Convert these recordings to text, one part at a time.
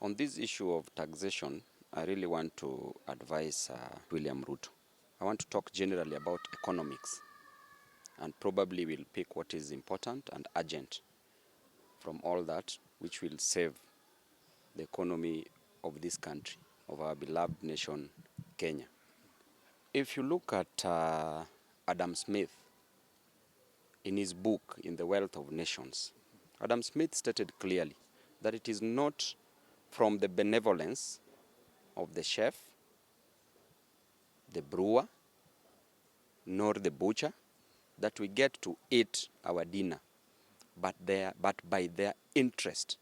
On this issue of taxation, I really want to advise William Ruto. I want to talk generally about economics, and probably will pick what is important and urgent from all that, which will save the economy of this country, of our beloved nation, Kenya. If you look at Adam Smith, in his book, In the Wealth of Nations, Adam Smith stated clearly that it is not from the benevolence of the chef, the brewer, nor the butcher that we get to eat our dinner, but by their interest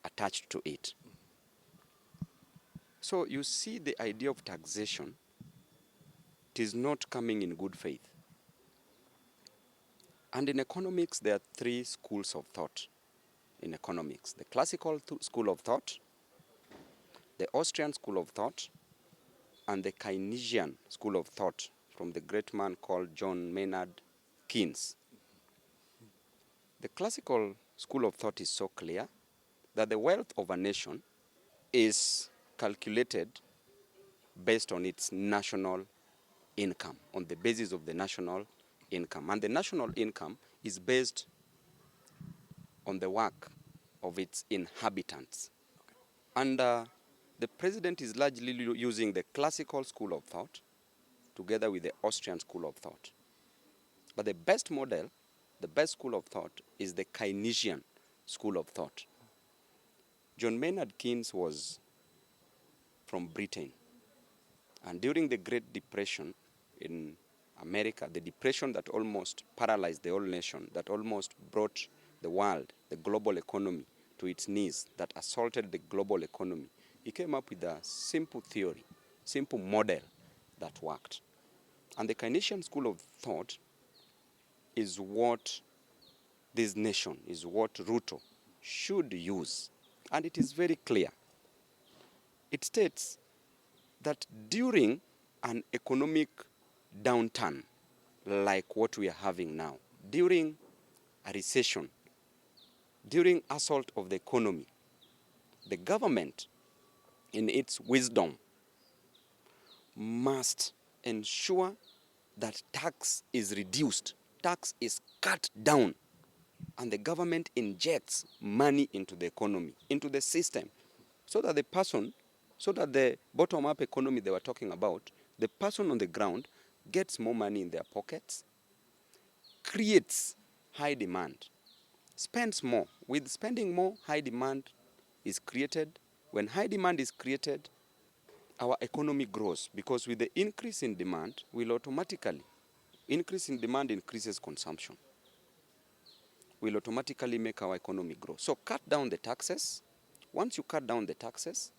attached to it. So you see, the idea of taxation, it is not coming in good faith. And in economics, there are three schools of thought in economics: the classical school of thought, the Austrian school of thought, and the Keynesian school of thought from the great man called John Maynard Keynes. The classical school of thought is so clear that the wealth of a nation is calculated based on its national income, on the basis of the national income. And the national income is based on the work of its inhabitants. And the president is largely using the classical school of thought together with the Austrian school of thought. But the best model, the best school of thought, is the Keynesian school of thought. John Maynard Keynes was from Britain. And during the Great Depression in America, the depression that almost paralyzed the whole nation, that almost brought the world, the global economy, to its knees, that assaulted the global economy, he came up with a simple theory, simple model that worked. And the Keynesian school of thought is what this nation, is what Ruto should use. And it is very clear. It states that during an economic downturn like what we are having now, during a recession, during assault of the economy, the government, in its wisdom, must ensure that tax is reduced, tax is cut down, and the government injects money into the economy, into the system, so that the bottom-up economy they were talking about, the person on the ground gets more money in their pockets, creates high demand, spends more. With spending more, high demand is created. When high demand is created, our economy grows, because with the increase in demand, increase in demand increases consumption, will automatically make our economy grow. So cut down the taxes. Once you cut down the taxes,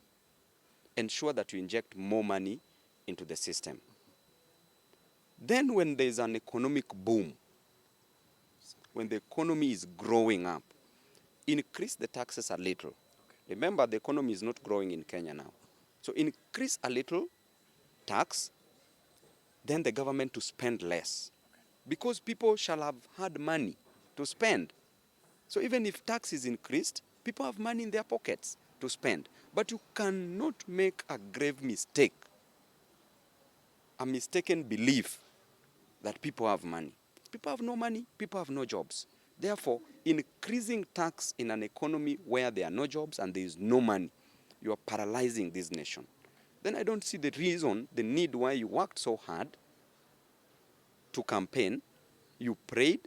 ensure that you inject more money into the system. Then when there's an economic boom, when the economy is growing up, increase the taxes a little. Okay. Remember, the economy is not growing in Kenya now. So increase a little tax, then the government to spend less. Okay. Because people shall have had money to spend. So even if tax is increased, people have money in their pockets to spend. But you cannot make a grave mistake, a mistaken belief that people have money. People have no money, people have no jobs. Therefore, increasing tax in an economy where there are no jobs and there is no money, you are paralyzing this nation. Then I don't see the reason, the need why you worked so hard to campaign, you prayed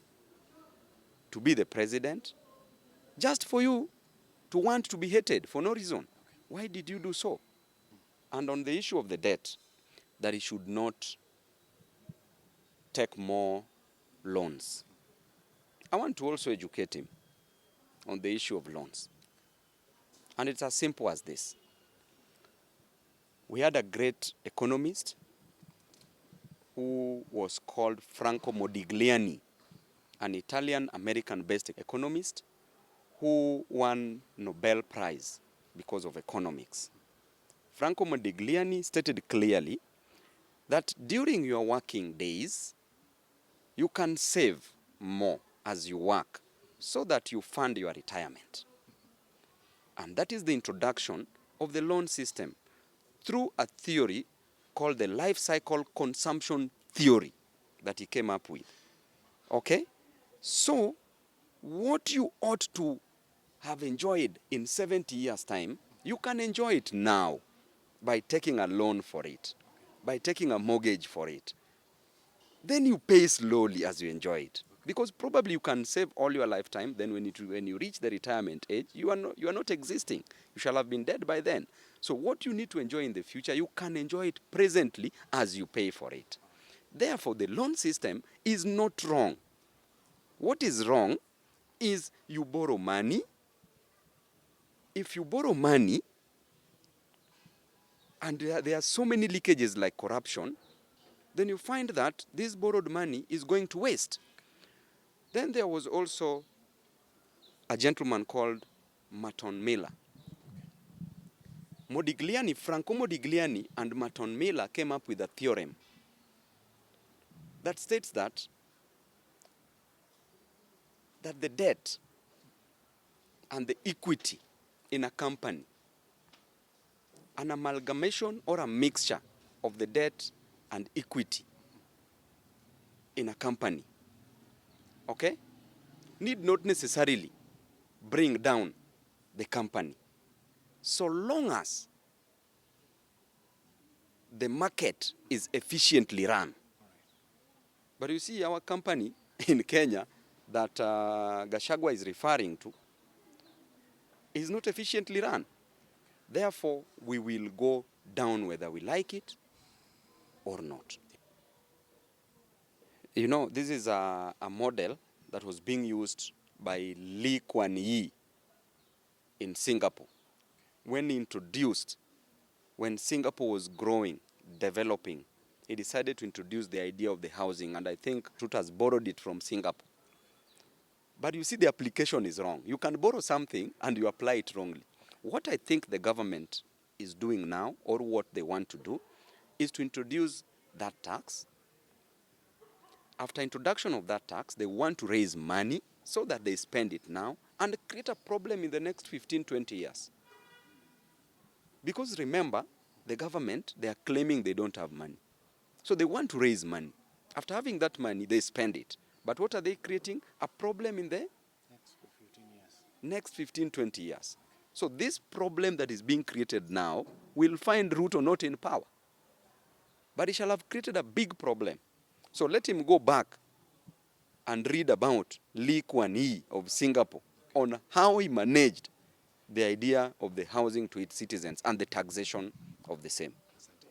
to be the president, just for you to want to be hated for no reason. Why did you do so? And on the issue of the debt, that he should not take more loans. I want to also educate him on the issue of loans. And it's as simple as this. We had a great economist who was called Franco Modigliani, an Italian-American-based economist who won Nobel Prize because of economics. Franco Modigliani stated clearly that during your working days, you can save more as you work so that you fund your retirement. And that is the introduction of the loan system through a theory called the life cycle consumption theory that he came up with. Okay? So, what you ought to have enjoyed in 70 years' time, you can enjoy it now by taking a loan for it, by taking a mortgage for it. Then you pay slowly as you enjoy it. Because probably you can save all your lifetime, then when you reach the retirement age, you are not existing. You shall have been dead by then. So what you need to enjoy in the future, you can enjoy it presently as you pay for it. Therefore, the loan system is not wrong. What is wrong is you borrow money. If you borrow money, and there are so many leakages like corruption, then you find that this borrowed money is going to waste. Then there was also a gentleman called Merton Miller. Franco Modigliani and Merton Miller came up with a theorem that states that the debt and the equity in a company, an amalgamation or a mixture of the debt and equity in a company, okay, need not necessarily bring down the company, so long as the market is efficiently run. But you see, our company in Kenya that Gachagua is referring to is not efficiently run. Therefore, we will go down whether we like it or not. You know, this is a model that was being used by Lee Kuan Yew in Singapore. When Singapore was growing, developing, he decided to introduce the idea of the housing, and I think Ruto has borrowed it from Singapore. But you see, the application is wrong. You can borrow something and you apply it wrongly. What I think the government is doing now, or what they want to do, is to introduce that tax. After introduction of that tax, they want to raise money so that they spend it now and create a problem in the next 15, 20 years. Because remember, the government, they are claiming they don't have money. So they want to raise money. After having that money, they spend it. But what are they creating? A problem in the next 15, 20 years. So this problem that is being created now will find Ruto not in power. But he shall have created a big problem. So let him go back and read about Lee Kuan Yew of Singapore on how he managed the idea of the housing to its citizens and the taxation of the same.